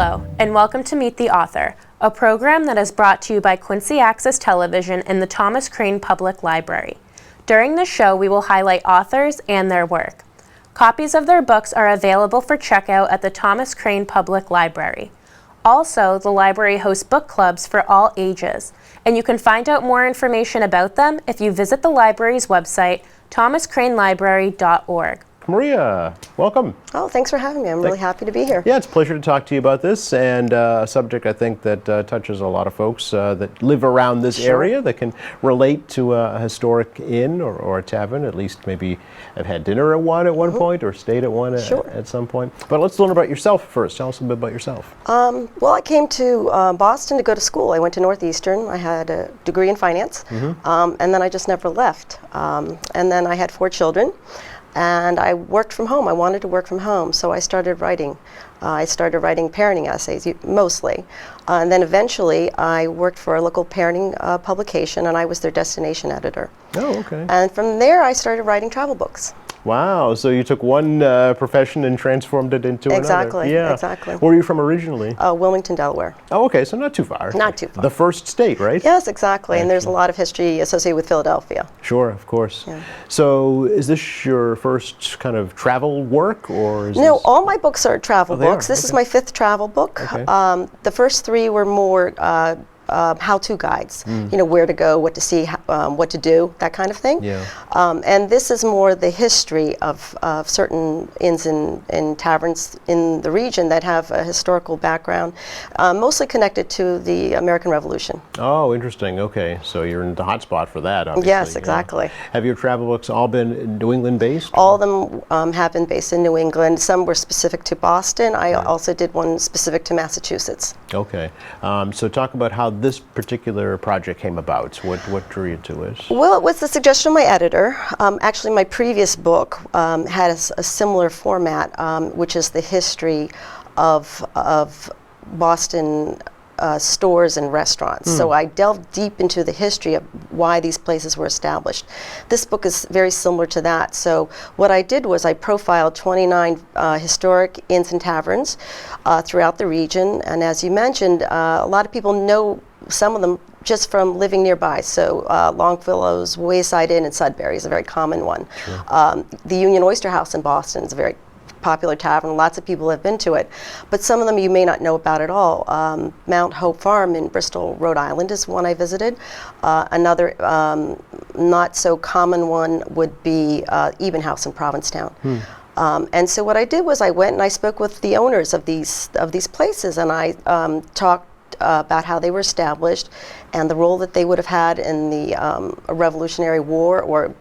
Hello, and welcome to Meet the Author, a program that is brought to you by Quincy Access Television and the Thomas Crane Public Library. During the show, we will highlight authors and their work. Copies of their books are available for checkout at the Thomas Crane Public Library. Also, the library hosts book clubs for all ages, and you can find out more information about them if you visit the library's website, thomascranelibrary.org. Maria, welcome. Oh, thanks for having me. I'm really happy to be here. Yeah, it's a pleasure to talk to you about this, and a subject I think that touches a lot of folks that live around this area that can relate to a historic inn or a tavern, at least maybe have had dinner at one point or stayed at one at some point. But let's learn about yourself first. Tell us a bit about yourself. Well, I came to Boston to go to school. I went to Northeastern. I had a degree in finance, and then I just never left. And then I had 4 children. And I worked from home. I wanted to work from home, so I started writing. I started writing parenting essays, mostly. And then eventually, I worked for a local parenting publication, and I was their destination editor. Oh, okay. And from there, I started writing travel books. Wow, so you took one profession and transformed it into Exactly, another. exactly. Where are you from originally? Wilmington, Delaware. Oh, okay, so not too far. Not too far. The first state, right? Yes, exactly, and there's a lot of history associated with Philadelphia. Sure, of course. Yeah. So is this your first kind of travel work, or is No, this... all my books are travel books. This is my 5th travel book. Okay. The first 3 were more how-to guides, you know, where to go, what to see, what to do, that kind of thing. Yeah. And this is more the history of certain inns and taverns in the region that have a historical background, mostly connected to the American Revolution. Oh, interesting. Okay, so you're in the hot spot for that, obviously. Yes, exactly. Have your travel books all been New England based? All of them have been based in New England. Some were specific to Boston. I also did one specific to Massachusetts. Okay. So talk about how this particular project came about. What drew you to it? Well, it was the suggestion of my editor. Actually, my previous book had a similar format, which is the history of Boston stores and restaurants. So I delved deep into the history of why these places were established. This book is very similar to that. So what I did was I profiled 29 historic inns and taverns throughout the region. And as you mentioned, a lot of people know some of them just from living nearby. So Longfellow's Wayside Inn in Sudbury is a very common one. Sure. The Union Oyster House in Boston is a very popular tavern. Lots of people have been to it, but some of them you may not know about at all. Mount Hope Farm in Bristol, Rhode Island is one I visited. Another not so common one would be Eben House in Provincetown. And so what I did was I went and I spoke with the owners of these places, and I talked about how they were established and the role that they would have had in the Revolutionary War, or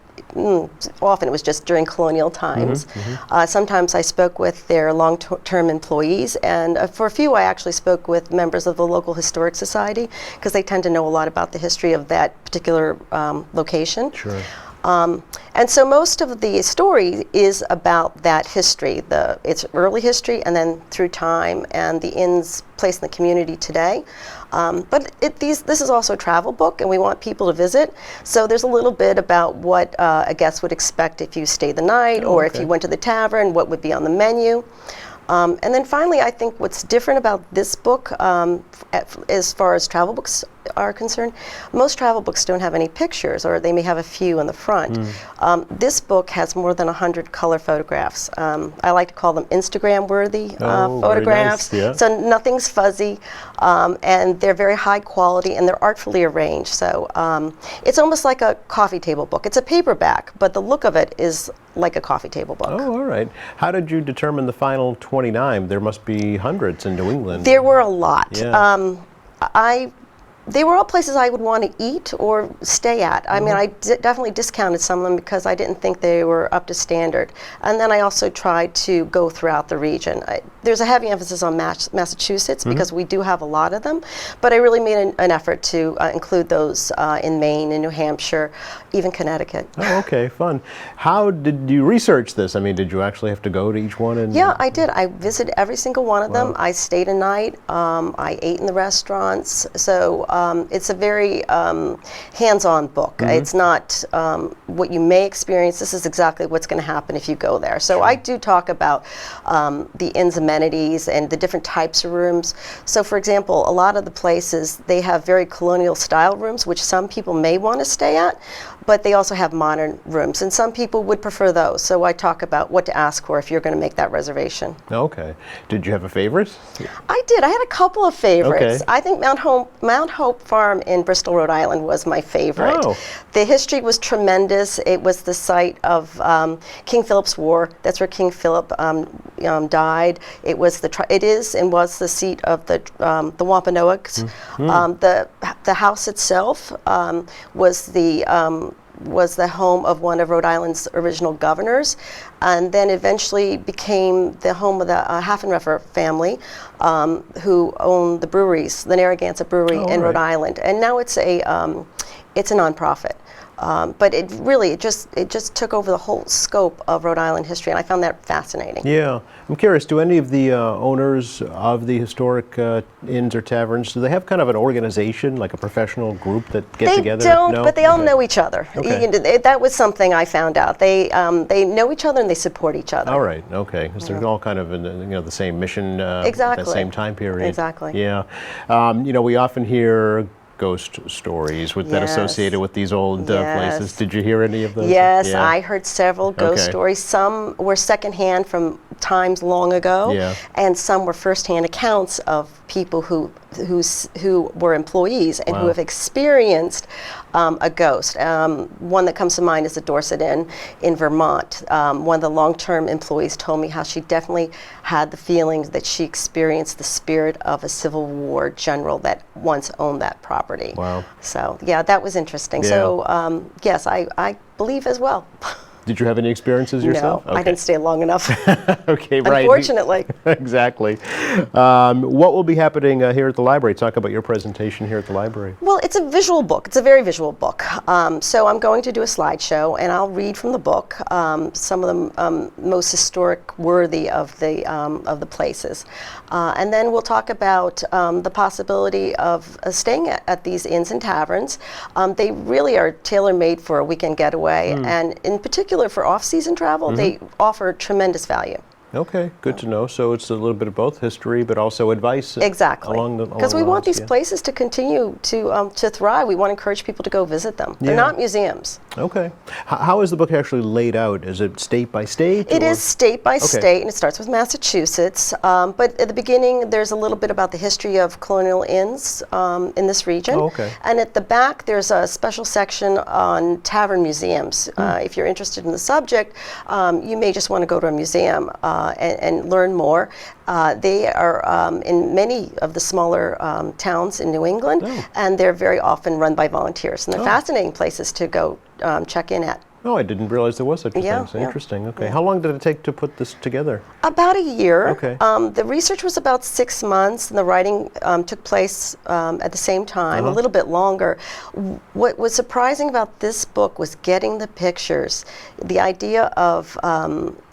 often it was just during colonial times. Sometimes I spoke with their long-term employees, and for a few I actually spoke with members of the local historic society, because they tend to know a lot about the history of that particular location. Sure. And so most of the story is about that history, its early history, and then through time, and the inn's place in the community today. But this is also a travel book, and we want people to visit. So there's a little bit about what a guest would expect if you stayed the night, or if you went to the tavern, what would be on the menu. And then finally, I think what's different about this book, as far as travel books are concerned, most travel books don't have any pictures, or they may have a few in the front. This book has more than 100 color photographs. I like to call them Instagram-worthy photographs. Very nice, yeah. So nothing's fuzzy, and they're very high quality, and they're artfully arranged. So it's almost like a coffee table book. It's a paperback, but the look of it is like a coffee table book. Oh, all right. How did you determine the final 29? There must be hundreds in New England. There were a lot. Yeah. They were all places I would want to eat or stay at. I mean, I definitely discounted some of them because I didn't think they were up to standard. And then I also tried to go throughout the region. There's a heavy emphasis on Massachusetts because we do have a lot of them, but I really made an effort to include those in Maine and New Hampshire, even Connecticut. Oh, okay, fun. How did you research this? I mean, did you actually have to go to each one? Yeah, I did. I visited every single one of them. I stayed a night. I ate in the restaurants. So it's a very hands-on book. It's not what you may experience. This is exactly what's going to happen if you go there. So I do talk about the inns and amenities and the different types of rooms. So for example, a lot of the places, they have very colonial style rooms, which some people may want to stay at, but they also have modern rooms, and some people would prefer those. So I talk about what to ask for if you're going to make that reservation. Okay. Did you have a favorite? I did. I had a couple of favorites. Okay. I think Mount Hope Farm in Bristol, Rhode Island was my favorite. Oh. The history was tremendous. It was the site of King Philip's War. That's where King Philip died. It was it is and was the seat of the Wampanoags. The house itself was the home of one of Rhode Island's original governors, and then eventually became the home of the Haffenreffer family, who owned the breweries, the Narragansett Brewery in Rhode Island, and now it's a nonprofit. But it just took over the whole scope of Rhode Island history, and I found that fascinating. Yeah. I'm curious, do any of the owners of the historic inns or taverns, do they have kind of an organization, like a professional group that get together? They don't, No? but they all Okay. know each other. Okay. That was something I found out. They know each other and they support each other. All right, okay, because they're all kind of in the same mission, Exactly. that same time period. Exactly. Yeah. We often hear ghost stories that Yes. associated with these old Yes. places. Did you hear any of those? Yes, Yeah. I heard several ghost Okay. stories. Some were secondhand from times long ago, Yeah. and some were firsthand accounts of people who were employees and who Wow. have experienced a ghost. One that comes to mind is the Dorset Inn in Vermont. One of the long-term employees told me how she definitely had the feeling that she experienced the spirit of a Civil War general that once owned that property. Wow. So yeah, that was interesting. Yeah. So yes, I believe as well. Did you have any experiences yourself? No, I didn't stay long enough. Okay, right. Unfortunately. Exactly. What will be happening here at the library? Talk about your presentation here at the library. Well, it's a visual book. It's a very visual book. So I'm going to do a slideshow, and I'll read from the book some of the most historic worthy of the places. And then we'll talk about the possibility of staying at these inns and taverns. They really are tailor-made for a weekend getaway, and in particular for off-season travel, they offer tremendous value. Okay, good to know. So it's a little bit of both history, but also advice. Exactly. Because we want these yeah. places to continue to thrive. We want to encourage people to go visit them. They're Yeah. not museums. Okay. How is the book actually laid out? Is it state by state? It or- is state by state, and it starts with Massachusetts. But at the beginning, there's a little bit about the history of colonial inns in this region. Oh, okay. And at the back, there's a special section on tavern museums. If you're interested in the subject, you may just want to go to a museum and learn more. They are in many of the smaller towns in New England, and they're very often run by volunteers. And they're fascinating places to go check in at. Oh, I didn't realize there was such a Yeah, thing. So yeah. Interesting. Okay. How long did it take to put this together? About a year. Okay. The research was about 6 months, and the writing took place at the same time, a little bit longer. What was surprising about this book was getting the pictures. The idea of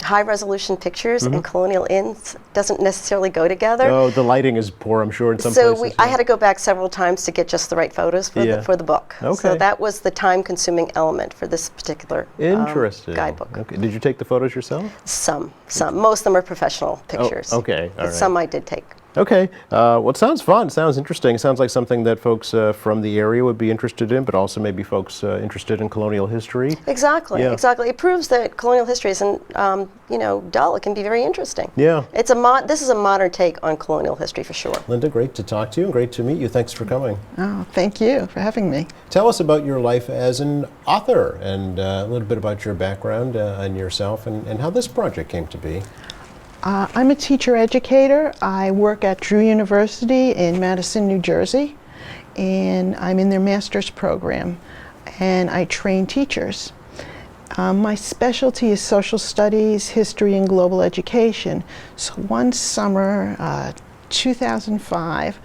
high-resolution pictures and colonial inns doesn't necessarily go together. Oh, the lighting is poor, I'm sure, in some So places. I had to go back several times to get just the right photos for the book. Okay. So that was the time-consuming element for this particular Interesting. guidebook. Okay. Did you take the photos yourself? Some. Most of them are professional pictures. okay. All But right. some I did take. Okay. Well, it sounds fun. It sounds interesting. It sounds like something that folks from the area would be interested in, but also maybe folks interested in colonial history. Exactly, Yeah. exactly. It proves that colonial history isn't, dull. It can be very interesting. Yeah. This is a modern take on colonial history for sure. Linda, great to talk to you and great to meet you. Thanks for coming. Oh, thank you for having me. Tell us about your life as an author and a little bit about your background and yourself and how this project came to be. I'm a teacher educator. I work at Drew University in Madison, New Jersey, and I'm in their master's program, and I train teachers. My specialty is social studies, history, and global education. So one summer, 2005,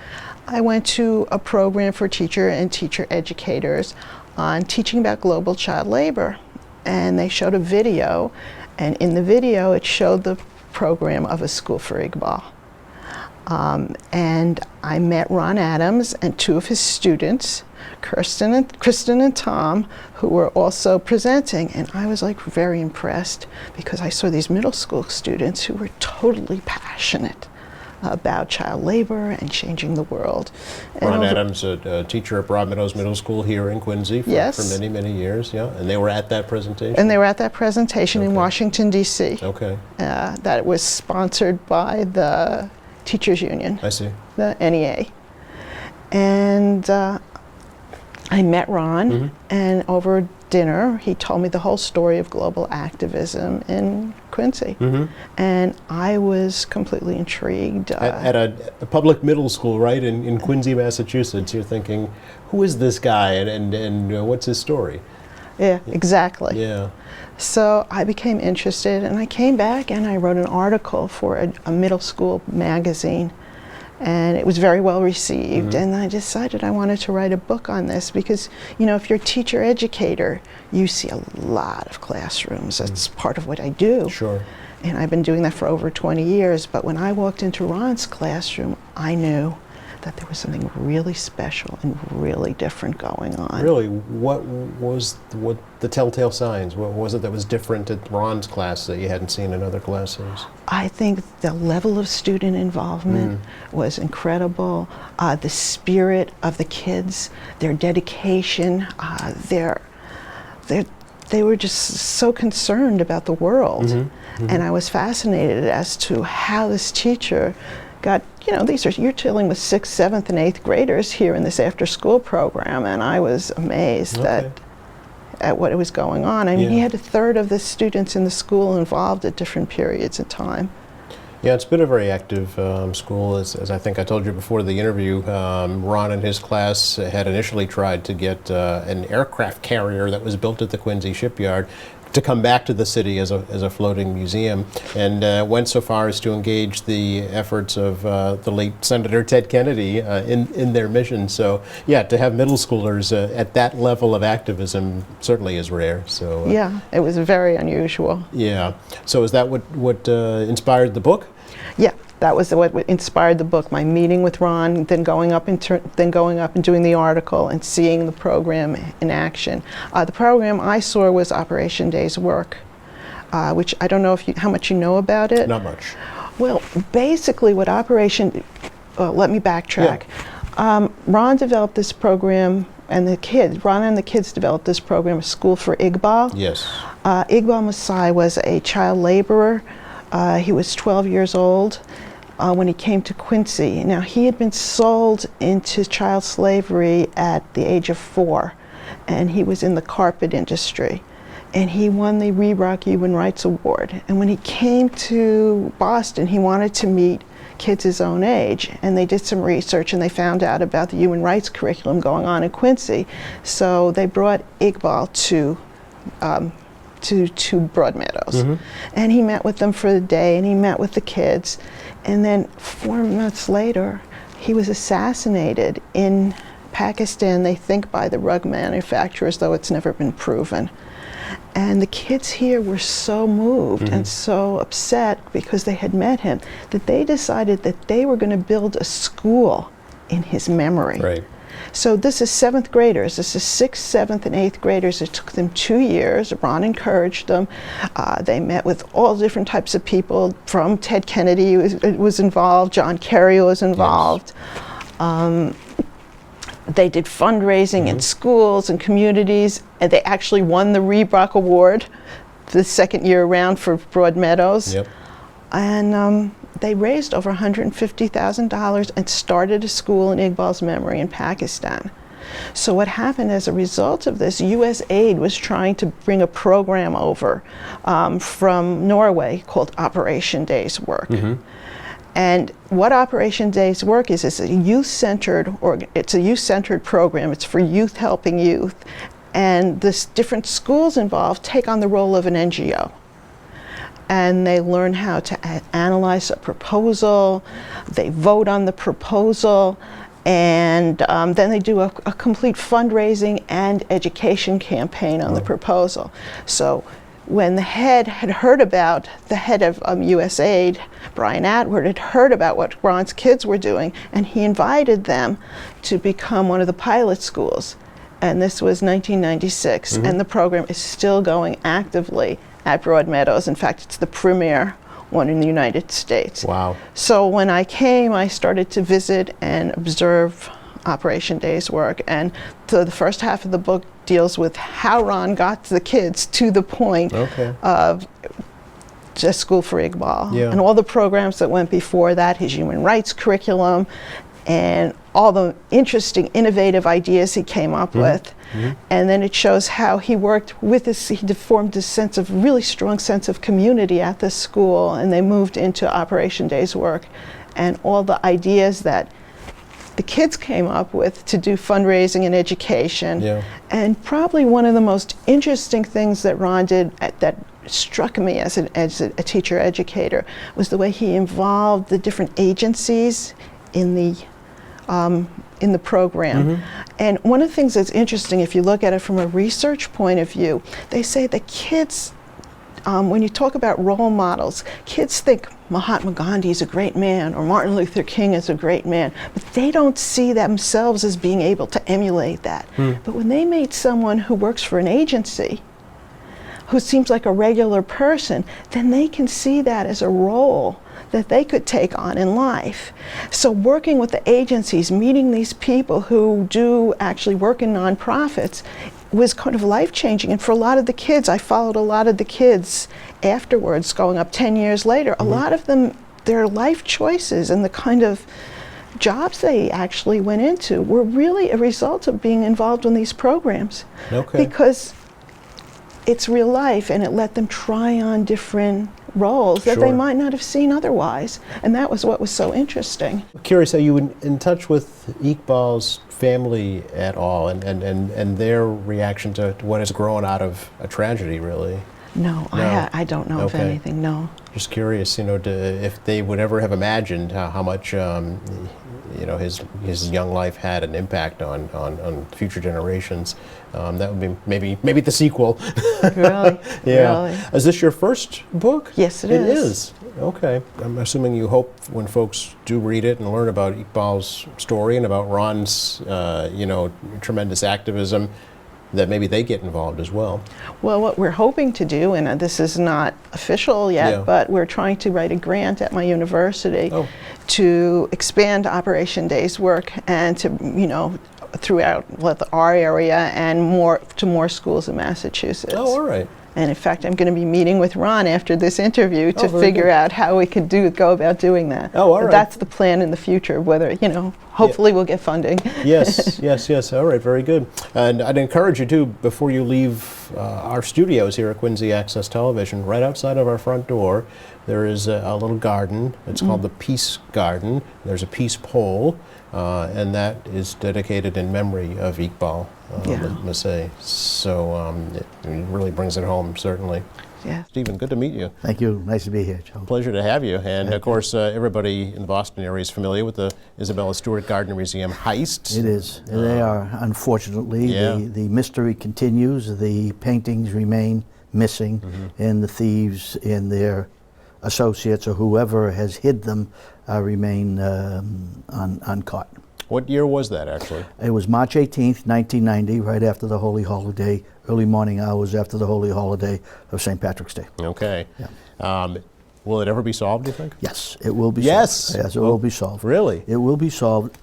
I went to a program for teacher and teacher educators on teaching about global child labor. And they showed a video, and in the video it showed the program of a school for Iqbal. And I met Ron Adams and two of his students, Kristen and Tom, who were also presenting. And I was like very impressed because I saw these middle school students who were totally passionate about child labor and changing the world. And Ron Adams, a teacher at Broadmeadows Middle School here in Quincy for, Yes. for many, many years, yeah. And they were at that presentation? And they were at that presentation in Okay. Washington, D.C. Okay, That was sponsored by the Teachers Union, I see. the NEA. And I met Ron, and over dinner, he told me the whole story of global activism in Quincy. And I was completely intrigued. At a public middle school, right, in Quincy, Massachusetts, you're thinking, who is this guy and what's his story? Yeah, exactly. Yeah. So I became interested, and I came back and I wrote an article for a middle school magazine, and it was very well received. And I decided I wanted to write a book on this because, you know, if you're a teacher educator, you see a lot of classrooms. That's part of what I do. Sure. And I've been doing that for over 20 years. But when I walked into Ron's classroom, I knew that there was something really special and really different going on. Really, what the telltale signs? What was it that was different at Ron's class that you hadn't seen in other classrooms? I think the level of student involvement was incredible. The spirit of the kids, their dedication, they were just so concerned about the world. And I was fascinated as to how this teacher got, you know, you're dealing with 6th, 7th, and 8th graders here in this after-school program, and I was amazed at what was going on. I mean, he had a third of the students in the school involved at different periods of time. Yeah, it's been a very active school. As I think I told you before the interview, Ron and his class had initially tried to get an aircraft carrier that was built at the Quincy shipyard to come back to the city as a floating museum, and went so far as to engage the efforts of the late Senator Ted Kennedy in their mission. So, yeah, to have middle schoolers at that level of activism certainly is rare. So, Yeah, it was very unusual. yeah. So, is that what inspired the book? Yeah, that was what inspired the book. My meeting with Ron, then going up and doing the article and seeing the program in action. The program I saw was Operation Days Work, which I don't know how much you know about it. Not much. Well, basically, what Operation. Let me backtrack. Ron developed this program, and Ron and the kids developed this program, a school for Iqbal. Yes. Iqbal Masai was a child laborer. He was 12 years old when he came to Quincy. Now, he had been sold into child slavery at the age of 4, and he was in the carpet industry. And he won the Reebok Human Rights Award. And when he came to Boston, he wanted to meet kids his own age. And they did some research, and they found out about the human rights curriculum going on in Quincy. So they brought Iqbal to Broadmeadows. And he met with them for the day, and he met with the kids. And then 4 months later, he was assassinated in Pakistan, they think by the rug manufacturers, though it's never been proven. And the kids here were so moved and so upset because they had met him that they decided that they were going to build a school in his memory. Right. So this is 7th graders. This is 6th, 7th, and 8th graders. It took them 2 years. Ron encouraged them. They met with all different types of people. From Ted Kennedy was involved. John Kerry was involved. They did fundraising in schools and communities, and they actually won the Reebok Award the second year around for Broadmeadows. Yep. And they raised over $150,000 and started a school in Iqbal's memory in Pakistan. So what happened as a result of this, U.S. Aid was trying to bring a program over from Norway called Operation Days Work. And what Operation Days Work is a youth-centered program. It's for youth helping youth. And this different schools involved take on the role of an NGO. And they learn how to analyze a proposal, they vote on the proposal, and then they do a complete fundraising and education campaign on the proposal. So when the head had heard about, the head of USAID, Brian Atwood, had heard about what Ron's kids were doing, and he invited them to become one of the pilot schools. And this was 1996, and the program is still going actively at Broadmeadows. In fact, it's the premier one in the United States. Wow. So when I came, I started to visit and observe Operation Day's work, and so the first half of the book deals with how Ron got the kids to the point of just School for Iqbal, and all the programs that went before that, his human rights curriculum, and all the interesting, innovative ideas he came up with. And then it shows how he worked with this, he formed this sense of, really strong sense of community at the school, and they moved into Operation Day's work, and all the ideas that the kids came up with to do fundraising and education. And probably one of the most interesting things that Ron did that struck me as a teacher educator was the way he involved the different agencies in the program. And one of the things that's interesting, if you look at it from a research point of view, they say that kids, when you talk about role models, kids think Mahatma Gandhi is a great man or Martin Luther King is a great man, but they don't see themselves as being able to emulate that. But when they meet someone who works for an agency, who seems like a regular person, then they can see that as a role that they could take on in life. So working with the agencies, meeting these people who do actually work in nonprofits was kind of life-changing. And for a lot of the kids, I followed a lot of the kids afterwards, going up 10 years later, a lot of them, their life choices and the kind of jobs they actually went into were really a result of being involved in these programs. Because it's real life, and it let them try on different roles that they might not have seen otherwise. And that was what was so interesting. I'm curious, are you in touch with Iqbal's family at all, and their reaction to what has grown out of a tragedy, really? No, I don't know of anything, no. Just curious, if they would ever have imagined how much his young life had an impact on future generations. That would be maybe the sequel. Really? Really. Is this your first book? Yes, it is. It is. Okay. I'm assuming you hope when folks do read it and learn about Iqbal's story and about Ron's, tremendous activism, that maybe they get involved as well. Well, what we're hoping to do, and this is not official yet, but we're trying to write a grant at my university to expand Operation Day's work and to, throughout our area and to more schools in Massachusetts. Oh, all right. And in fact, I'm going to be meeting with Ron after this interview to figure out how we could go about doing that. Oh, all right. That's the plan in the future, whether, hopefully we'll get funding. Yes. All right, very good. And I'd encourage you to, before you leave our studios here at Quincy Access Television, right outside of our front door, there is a little garden. It's called the Peace Garden. There's a peace pole, and that is dedicated in memory of Iqbal Masih. So it really brings it home, certainly. Yeah. Stephen, good to meet you. Thank you. Nice to be here, Joe. Pleasure to have you. And of course, everybody in the Boston area is familiar with the Isabella Stewart Gardner Museum heist. It is. They are, unfortunately, the mystery continues. The paintings remain missing, and the thieves and their associates or whoever has hid them remain uncaught. What year was that, actually? It was March 18th, 1990, right after the holy holiday, early morning hours after the holy holiday of St. Patrick's Day. Okay. Yeah. Will it ever be solved, do you think? Yes, it will be solved. Yes, it will be solved. Really? It will be solved.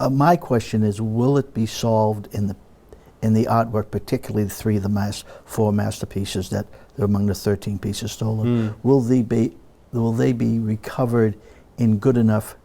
My question is, will it be solved in the artwork, particularly the three of the four masterpieces that are among the 13 pieces stolen? Will they be recovered in good enough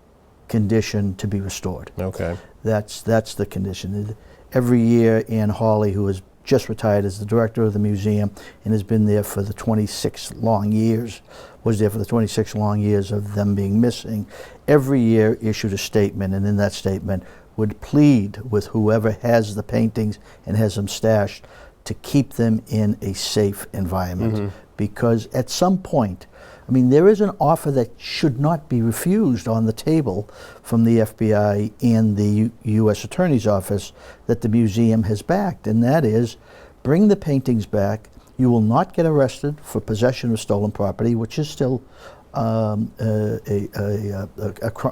condition to be restored? Okay. That's the condition. Every year, Ann Hawley, who has just retired as the director of the museum and has been there for the 26 long years, was there for the 26 long years of them being missing, every year issued a statement, and in that statement would plead with whoever has the paintings and has them stashed to keep them in a safe environment. Because at some point, there is an offer that should not be refused on the table from the FBI and the U.S. Attorney's Office that the museum has backed, and that is bring the paintings back. You will not get arrested for possession of stolen property, which is still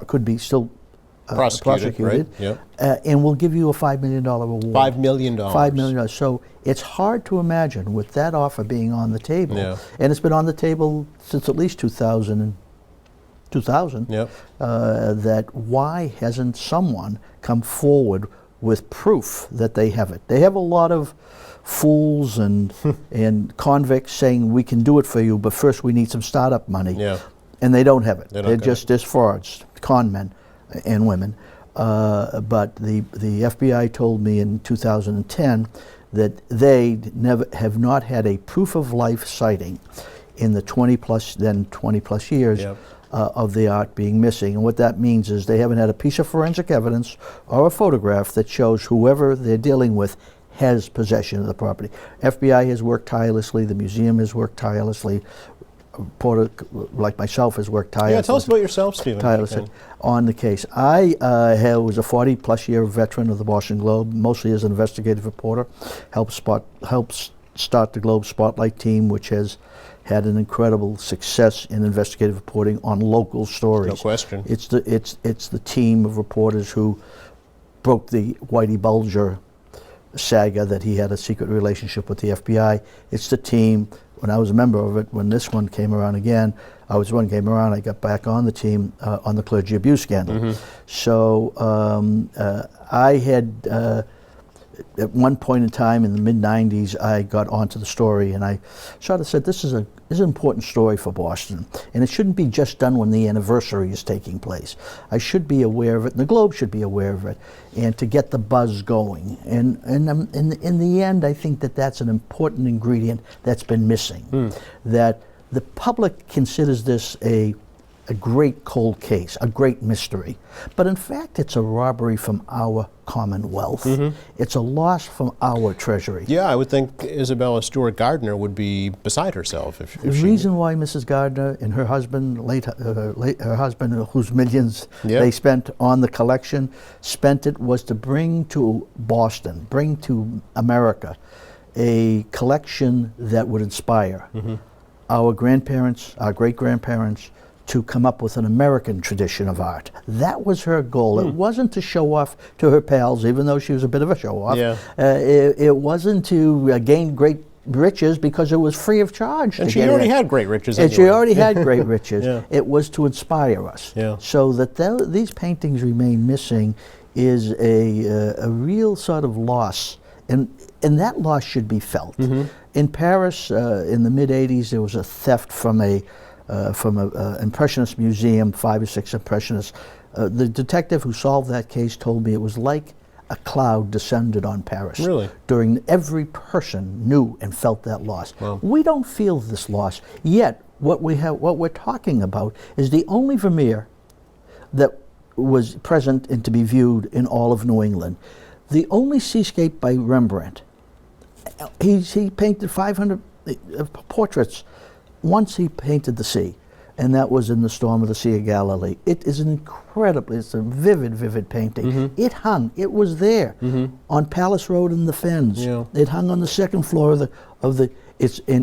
could be still Prosecuted, right? Yep. And we'll give you a $5 million reward. $5 million. $5 million. So it's hard to imagine with that offer being on the table, Yeah. and it's been on the table since at least 2000, Yep. that why hasn't someone come forward with proof that they have it? They have a lot of fools and convicts saying we can do it for you, but first we need some startup money. Yeah. And they don't have it. They're not They're gonna- just as frauds, con men and women. But the FBI told me in 2010 that they have not had a proof of life sighting in the 20 plus years Yep. of the art being missing. And what that means is they haven't had a piece of forensic evidence or a photograph that shows whoever they're dealing with has possession of the property. FBI has worked tirelessly. The museum has worked tirelessly. A reporter like myself has worked tirelessly. Yeah, tell us about yourself, Stephen. if you Tirelessly can. on the case. I was a 40-plus year veteran of the Boston Globe, mostly as an investigative reporter. Helped start the Globe Spotlight team, which has had an incredible success in investigative reporting on local stories. No question. It's the team of reporters who broke the Whitey Bulger saga that he had a secret relationship with the FBI. It's the team. When I was a member of it, when this one came around again, I got back on the team on the clergy abuse scandal. So I had, at one point in time in the mid-90s, I got onto the story and I sort of said, this is an important story for Boston, and it shouldn't be just done when the anniversary is taking place. I should be aware of it, and the Globe should be aware of it, and to get the buzz going. And in the end, I think that that's an important ingredient that's been missing, that the public considers this a great cold case, a great mystery. But in fact, it's a robbery from our Commonwealth. It's a loss from our treasury. Yeah, I would think Isabella Stewart Gardner would be beside herself if The she... reason why Mrs. Gardner and her husband, her husband, whose millions Yeah. they spent on the collection, spent it was to bring to Boston, bring to America, a collection that would inspire our grandparents, our great-grandparents, to come up with an American tradition of art. That was her goal. It wasn't to show off to her pals, even though she was a bit of a show-off. Yeah. It wasn't to gain great riches because it was free of charge. And to she get already it. had great riches And she anyway. already had great riches. Yeah. It was to inspire us. Yeah. So that these paintings remain missing is a real sort of loss. And that loss should be felt. In Paris, in the mid-'80s, there was a theft from an Impressionist museum, 5 or 6 Impressionists. The detective who solved that case told me it was like a cloud descended on Paris. Really? Every person knew and felt that loss. Wow. We don't feel this loss. Yet, what we're talking about is the only Vermeer that was present and to be viewed in all of New England. The only seascape by Rembrandt. He painted 500 portraits. Once he painted the sea, and that was in The Storm of the Sea of Galilee. It is it's a vivid, vivid painting. It hung, it was there on Palace Road in the Fens. Yeah. It hung on the second floor and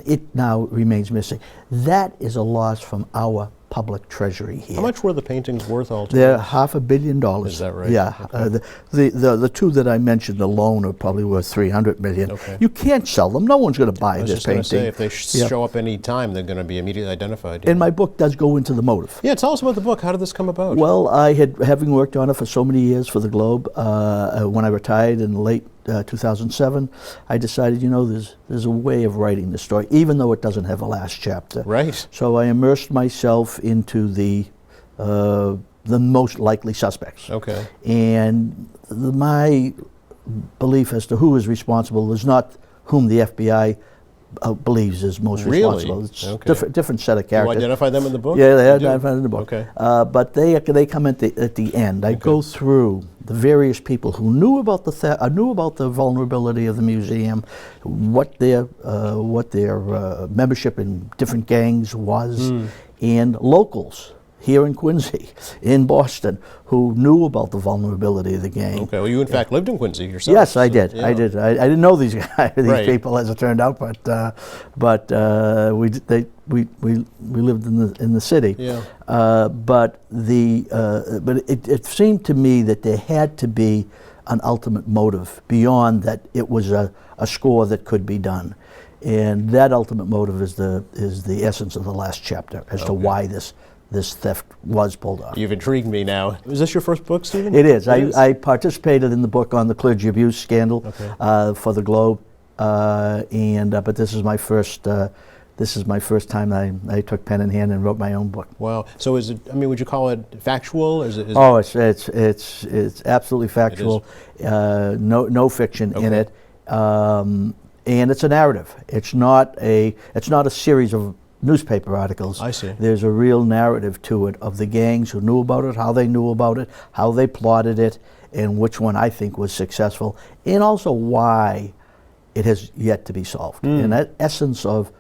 it now remains missing. That is a loss from our public treasury here. How much were the paintings worth altogether? They're $500 million. Is that right? Yeah. Okay. The two that I mentioned alone are probably worth $300 million. Okay. You can't sell them. No one's going to buy I was this just going to painting. say, if they Yeah. show up any time, they're going to be immediately identified. And my book does go into the motive. Yeah, tell us about the book. How did this come about? Well, having worked on it for so many years for the Globe, when I retired in late 2007, I decided, there's a way of writing this story, even though it doesn't have a last chapter. Right. So I immersed myself into the most likely suspects. Okay. And my belief as to who is responsible is not whom the FBI believes is most Really? responsible. It's Okay. different set of You characters. identify them in the book? Yeah, they You had do? identified in the book. Okay. But they come at the end. I go through the various people who knew about the vulnerability of the museum, what their membership in different gangs was, and locals here in Quincy, in Boston, who knew about the vulnerability of the gang. Okay, well, you in fact lived in Quincy yourself. Yes, I so, did. yeah. I did. I didn't know these guys, these Right. people, as it turned out, but we lived in the city. Yeah. But it seemed to me that there had to be an ultimate motive beyond that. It was a score that could be done, and that ultimate motive is the essence of the last chapter as to why this theft was pulled off. You've intrigued me now. Is this your first book, Stephen? It is. I participated in the book on the clergy abuse scandal for the Globe, but this is my first. This is my first time I took pen in hand and wrote my own book. Wow. So is it? I mean, would you call it factual? Is it? Oh, it's absolutely factual. No fiction in it, and it's a narrative. It's not a series of newspaper articles. I see. There's a real narrative to it of the gangs who knew about it, how they knew about it, how they plotted it, and which one I think was successful, and also why it has yet to be solved. And that essence of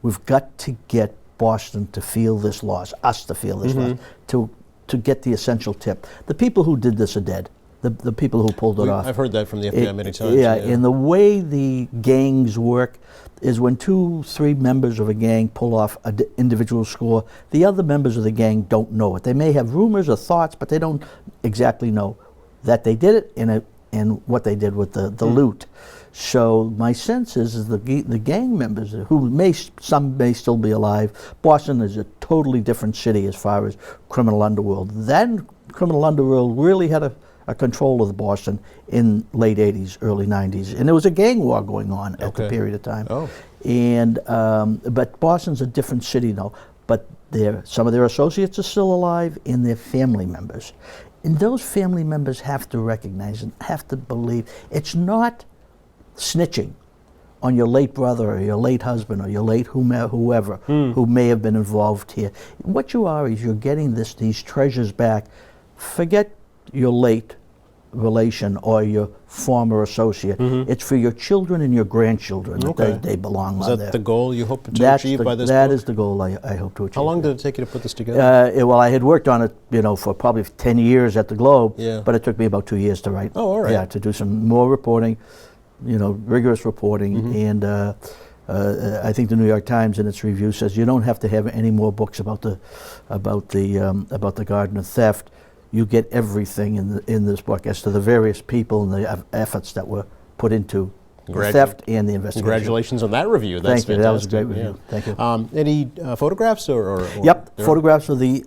we've got to get Boston to feel this loss, us to feel this loss, to get the essential tip. The people who did this are dead. The people who pulled it off. I've heard that from the FBI many times. Yeah, and the way the gangs work is when 2-3 members of a gang pull off an individual score, the other members of the gang don't know it. They may have rumors or thoughts, but they don't exactly know that they did it and what they did with the loot. So my sense is the gang members, some may still be alive. Boston is a totally different city as far as criminal underworld. Then criminal underworld really had a control of Boston in late 80s, early 90s. And there was a gang war going on at the period of time. Oh. And, but Boston's a different city now. But some of their associates are still alive and their family members. And those family members have to recognize and have to believe it's not snitching on your late brother or your late husband or your late whoever who may have been involved here. What you are is you're getting these treasures back. Forget your late relation or your former associate. It's for your children and your grandchildren that they belong on there. Is there. that the goal you hope to achieve by this book? That is the goal I hope to achieve. How long did it take you to put this together? Well, I had worked on it, for probably 10 years at the Globe, Yeah. but it took me about 2 years to write. Oh, all right. Yeah, to do some more reporting, rigorous reporting, and I think the New York Times in its review says you don't have to have any more books about the Gardner theft. You get everything in this book as to the various people and the efforts that were put into the theft and the investigation. Congratulations on that review. That's Thank you. fantastic. That was a great review. Thank you. Any photographs or Yep, photographs of the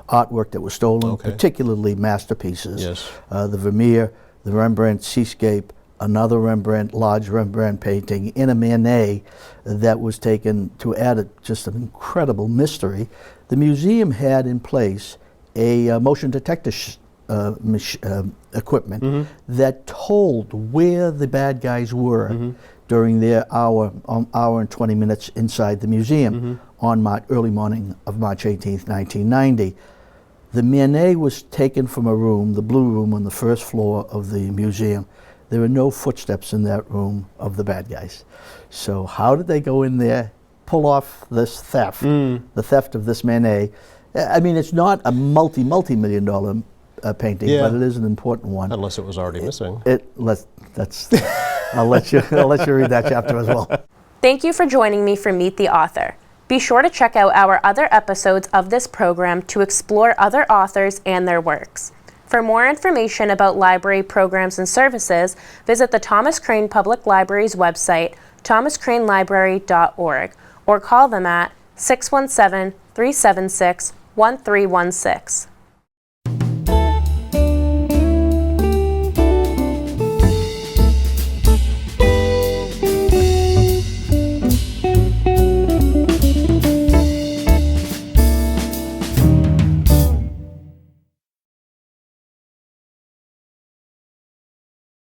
artwork that was stolen, particularly masterpieces. Yes. The Vermeer, the Rembrandt Seascape, another large Rembrandt painting in a Manet that was taken to add just an incredible mystery. The museum had in place a motion detector equipment that told where the bad guys were during their hour and 20 minutes inside the museum on early morning of March 18th, 1990. The Manet was taken from a room, the Blue Room on the first floor of the museum. There were no footsteps in that room of the bad guys. So how did they go in there, pull off this theft, the theft of this Manet? I mean, it's not a multi-million dollar painting, but it is an important one. Unless it was already missing. I'll let you read that chapter as well. Thank you for joining me for Meet the Author. Be sure to check out our other episodes of this program to explore other authors and their works. For more information about library programs and services, visit the Thomas Crane Public Library's website, thomascranelibrary.org, or call them at 617-376-1316.